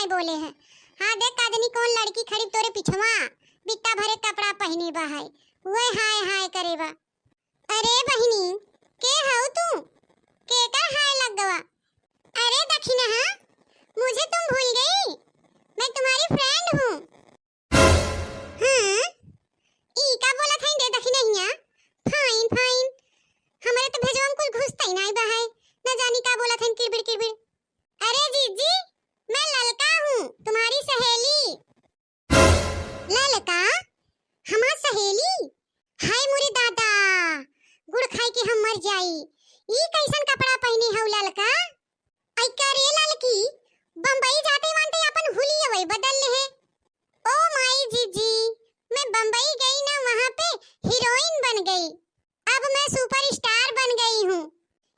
नहीं बोले है। हाँ देख कादनी कौन लड़की खड़ी तोरे पिछवा बित्ता भरे कपड़ा पहने बा है वो हाय हाय करे बा। अरे बहिनी के हऊ तू के का हाय लग गवा। अरे दक्षिणा हाँ मुझे तुम भूल गई, मैं तुम्हारी फ्रेंड हूँ। हाँ ई का बोला था दे दक्षिणा हिया फाइन फाइन हमारे तो भेजवा कुल घुसता ही नहीं बा है न जानी का बोला था किरबिर किरबिर। अरे जीजी मैं ललका हूँ तुम्हारी सहेली। ललका हमार सहेली हाय मोरी दादा गुड़ खाई के हम मर जाई। ई कैसन कपड़ा पहनी हौ ललका। आई करे ललकी बम्बई जाते वांते अपन हुलिया वही बदल ले है। ओ माई जीजी मैं बम्बई गई ना वहाँ पे हीरोइन बन गई, अब मैं सुपरस्टार बन गई हूँ।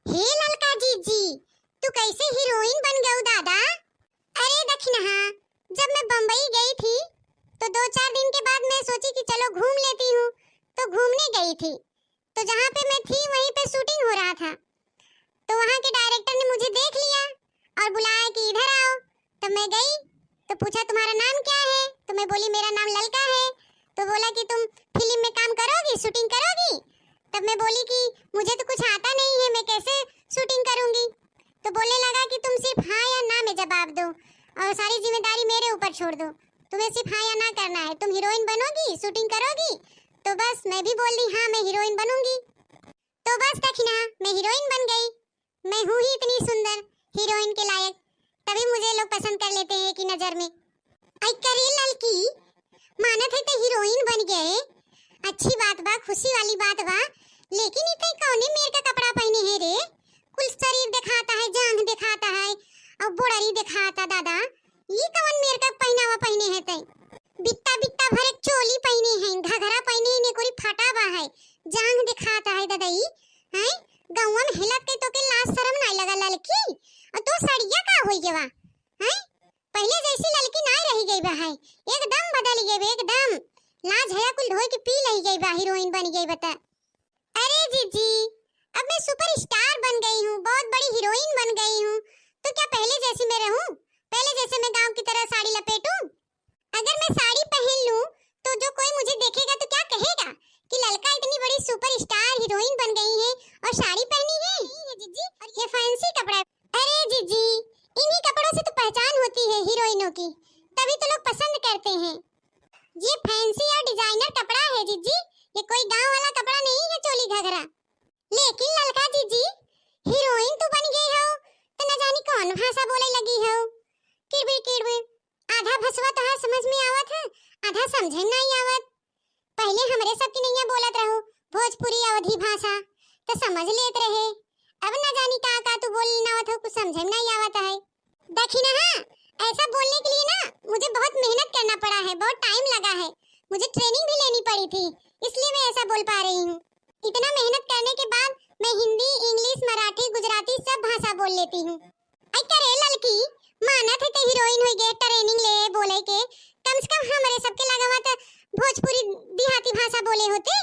हे ललका जीजी तू कैसे हीरोइन बन गई दादा। अरे दक्षिणा जब मैं बम्बई गई थी तो 2-4 दिन के बाद मैं सोची कि चलो घूम लेती हूँ, तो घूमने गई थी तो जहाँ पे मैं थी वहीं पे शूटिंग हो रहा था। तो वहाँ के डायरेक्टर ने मुझे देख लिया और बुलाया कि इधर आओ। तो मैं गई तो पूछा तुम्हारा नाम क्या है, तो मैं बोली मेरा नाम ललका है। तो बोला कि तुम फिल्म में काम करोगी शूटिंग करोगी। तब मैं बोली कि मुझे तो कुछ आता नहीं है, मैं कैसे शूटिंग करूंगी। तो बोलने लगा कि तुम सिर्फ हाँ या ना में जवाब दो और सारी जिम्मेदारी मेरे ऊपर छोड़ दो, तुम्हें सिर्फ हाँ या ना करना है। तुम हीरोइन बनोगी शूटिंग करोगी। तो बस मैं भी बोल दी हाँ मैं हीरोइन बनूंगी। तो बस दक्षिणा मैं हीरोइन बन गई। मैं हूँ ही इतनी सुंदर हीरोइन के लायक, तभी मुझे लोग पसंद कर लेते हैं कि नजर में। आई करे ललकी मानत है तो हीरोइन बन गए, अच्छी बात बा खुशी वाली बात बा, लेकिन इतने कौने मेर का कपड़ा पहने हैं रे। कुल शरीर दिखाता है जांघ दिखाता है और बोड़री दिखाता दादा। ये कौन मेर का पहनावा पहने हैं तई। बित्ता बित्ता भरे चोली पहने हैं घघरा पहने हैं कोरी फटा बा है जांघ दिखाता है दादाई हैं। गांव में हिलत के तो के लाज शर्म नहीं लगा ललकी और तो सड़िया का होई गेवा हैं। पहले जैसी ललकी नहीं रही गई बा है, एकदम बदल गई एकदम। लाज है कुल धोई के पी लही गई बा, हीरोइन बन गई बता। अरे जीजी अब मैं सुपरस्टार बन गई हूँ, बहुत बड़ी हीरोइन बन गई हूँ, तो क्या पहले जैसी मैं रहूं, पहले जैसे मैं गांव की तरह साड़ी लपेटूं। अगर मैं साड़ी पहन लूं तो जो कोई मुझे देखेगा तो क्या कहेगा कि ललका इतनी बड़ी सुपरस्टार हीरोइन बन गई है और साड़ी पहनी है जीजी और ये फैंसी कपड़ा। अरे जीजी इन्हीं कपड़ों से तो पहचान होती है हीरोइनों की, तभी तो लोग पसंद करते हैं। ये फैंसी और डिजाइनर कपड़ा है जीजी, ये कोई गांव वाला कपड़ा नहीं है चोली घघरा। लेकिन ललका जीजी हीरोइन तू बन गई हो तो न जानी कौन भाषा बोले लगी हो। किरबिर किरबिर आधा भसवा तो समझ में आवत है आधा समझे नहीं आवत। पहले हमरे सब की नैया बोलत रहो भोजपुरी अवधी भाषा तो समझ लेत रहे, अब न जानी का तू बोल ना आवत हो कुछ समझे नहीं आवत है। दक्षिणा ऐसा बोलने के लिए ना मुझे बहुत मेहनत करना पड़ा है, बहुत टाइम लगा है, मुझे ट्रेनिंग भी लेनी पड़ी थी, इसलिए मैं ऐसा बोल पा रही हूँ। इतना मेहनत करने के बाद मैं हिंदी इंग्लिश मराठी गुजराती सब भाषा बोल लेती हूँ। आई करे ललकी माना थे तो हीरोइन हुई गे ट्रेनिंग ले बोले के, कम से कम हमारे सबके लगावा तो भोजपुरी देहाती भाषा बोले होते,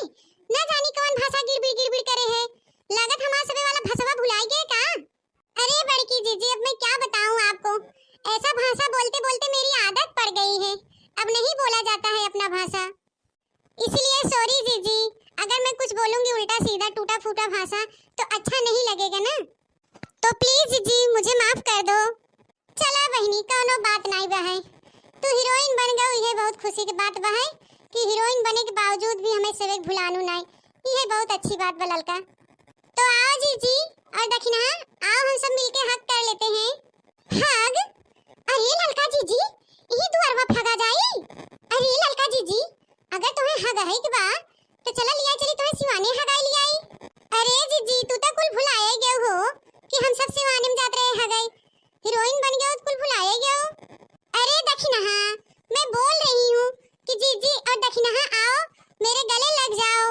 न जानी कौन भाषा गिरबिड़ करे है। लागत हमारे सबे वाला भाषा भुला गए का। अरे बड़की जीजी अब मैं क्या बताऊं आपको, ऐसा भाषा बोलते बोलते मेरी आदत पड़ गई है, अब नहीं बोला जाता है अपना भाषा, इसलिए सॉरी जीजी अगर मैं कुछ बोलूंगी उल्टा सीधा टूटा फूटा भाषा तो अच्छा नहीं लगेगा ना, तो प्लीज जीजी मुझे माफ कर दो। चला बहनी कोनो बात नहीं बा है, तू हीरोइन बन गई है बहुत खुशी की बात बा है कि हीरोइन बने के बावजूद भी हमें सेवक भुलानु नहीं, ये बहुत अच्छी बात बा ललका। तो आओ जीजी और दक्षिणा आओ हम सब मिलके हक कर लेते हैं। हग? अरे ललका जीजी यही दुआरवा फगा जाई। अरे ललका जीजी अगर तुम्हें हग है के बा तो चला लिया चली तुम्हें सिवाने हगाई लियाई। अरे जीजी तू तो कुल भुलाए गए हो कि हम सब सिवाने में जात रहे हगाई, हीरोइन बन गए कुल भुलाए गए। अरे दक्षिणा मैं बोल रही हूँ कि जीजी और दक्षिणा आओ मेरे गले लग जाओ,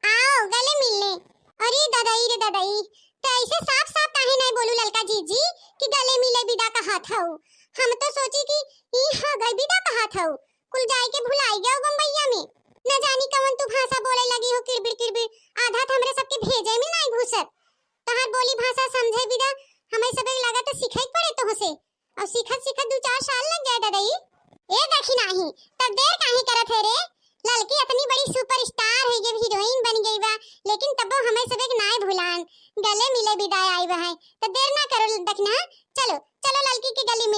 आओ गले मिलने। अरे दादाई रे दादाई तो ऐसे साफ साफ काहे नहीं बोलू ललका जीजी कि गले मिले बिदा कहा था, हम तो सोची कि ई हगाई बिदा कहा था, कुल जाए के भुलाई गए बम्बईया में, न जानी कौन तू भाषा बोले लगी हो किरबिर किरबिर, आधा तो हमरे सबके भेजे में नहीं घुसत, तहार बोली भाषा समझे बिदा हमें सबे लगा तो सीखे पड़े तो से, और सीखत सीखत 2-4 साल लग दखी नाही तब देर काहे करत है रे। लड़की इतनी बड़ी सुपरस्टार है जब हीरोइन बन गई बा लेकिन तब हमें सब एक नाय भुलान गले मिले विदाई आई बा है तो देर ना करो दखना। चलो चलो लड़की के गले मिल